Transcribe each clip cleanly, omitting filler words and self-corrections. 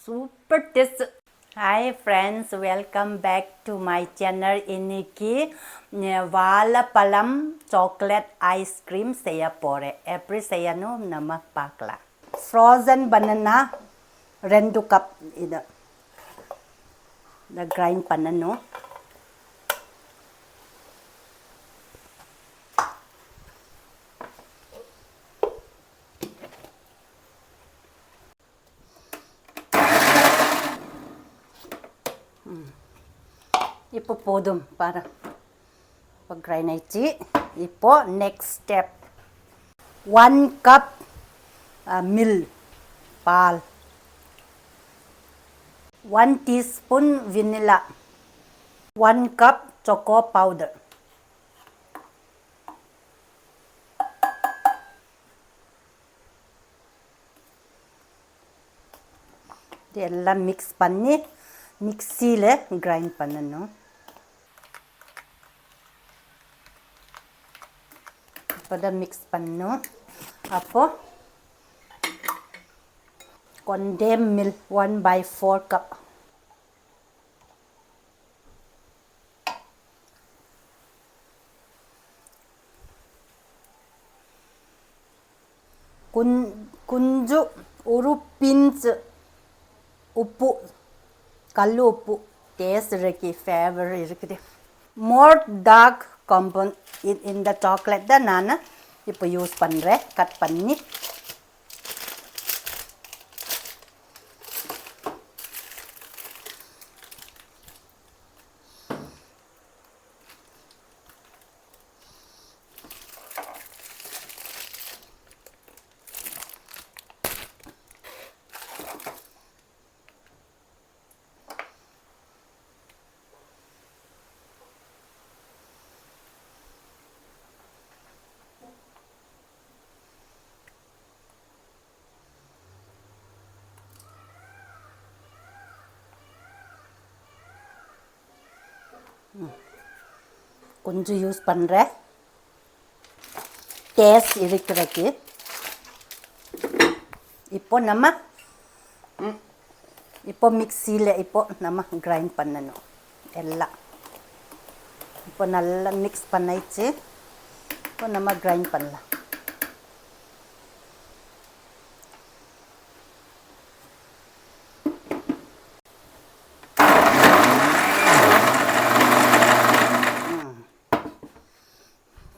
Super taste. Hi friends, welcome back to my channel. இன்னைக்கு வாழைப்பழம் chocolate ice cream செய்ய போகிறேன். எப்படி செய்யணும் நம்ம பார்க்கலாம். ஃப்ரோசன் பனானா 2 கப் இதை கிரைண்ட் பண்ணணும். இப்போ போதும் பாரு, இப்போ கிரைண்ட் ஆயிடுச்சு. இப்போ நெக்ஸ்ட் ஸ்டெப் 1 கப் மில்க் பால், 1 teaspoon vanilla, 1 cup choco powder, இதெல்லாம் மிக்ஸ் பண்ணி மிக்சியில் கிரைண்ட் பண்ணணும். இப்போ தான் மிக்ஸ் பண்ணணும். அப்போது condensed milk 1/4 cup, கொஞ்சம் ஒரு பிஞ்ச் உப்பு, கல் உப்பு, டேஸ்ட் இருக்கு, ஃபேவர் இருக்குது. மோர் டார்க் காம்பவுண்ட் இந்த சாக்லேட் தான் நான் இப்போ யூஸ் பண்ணுறேன். கட் பண்ணி கொஞ்சம் யூஸ் பண்ணுறேன் டேஸ்ட் இருக்கிறதுக்கு. இப்போ நம்ம இப்போ மிக்சியில் இப்போ நம்ம கிரைண்ட் பண்ணணும் எல்லாம். இப்போ நல்லா மிக்ஸ் பண்ணிச்சு. இப்போ நம்ம கிரைண்ட் பண்ணலாம்.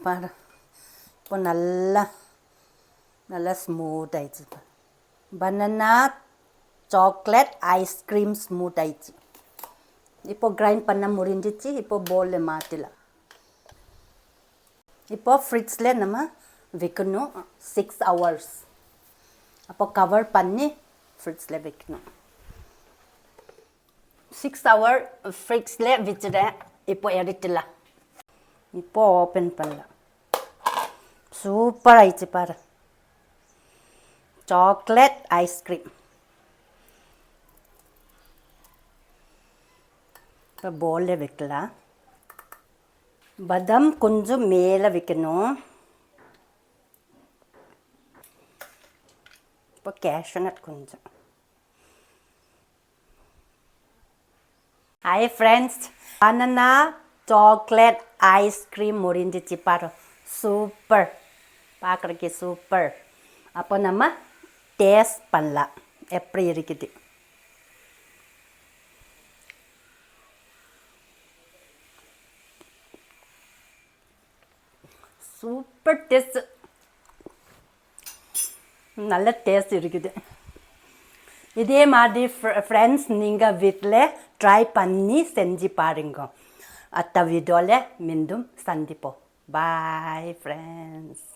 பாரு, இப்போ நல்லா ஸ்மூத் ஆயிடுச்சு. பனானா சாக்லேட் ஐஸ்கிரீம் ஸ்மூத் ஆயிடுச்சு. இப்போ கிரைண்ட் பண்ண முடிஞ்சிச்சு. இப்போ பவுலில் மாற்றலாம். இப்போ ஃப்ரிட்ஜில் நம்ம வைக்கணும் 6 hours. அப்போ கவர் பண்ணி ஃப்ரிட்ஜில் வைக்கணும். 6 hours ஃப்ரிட்ஜில் வச்சுட்டேன். இப்போ எடுத்துலாம். இப்போ ஓப்பன் பண்ணலாம். சூப்பர் ஆயிடுச்சு பாரு, சாக்லேட் ஐஸ்கிரீம். இப்போ பவுலில் வைக்கலாம். பாதாம் கொஞ்சம் மேலே வைக்கணும். இப்போ கேஷ்யூநட் கொஞ்சம். Hi friends, banana chocolate ice cream முடிஞ்சிச்சு பாரு. சூப்பர், பார்க்குறதுக்கு சூப்பர். அப்போ நம்ம டேஸ்ட் பண்ணலாம் எப்படி இருக்குது. சூப்பர் டேஸ்ட், நல்ல டேஸ்ட் இருக்குது. இதே மாதிரி ஃப்ரெண்ட்ஸ் நீங்கள் வீட்டில் ட்ரை பண்ணி செஞ்சு பாருங்க. அடுத்த வீடியோவில் மீண்டும் சந்திப்போம். Bye friends.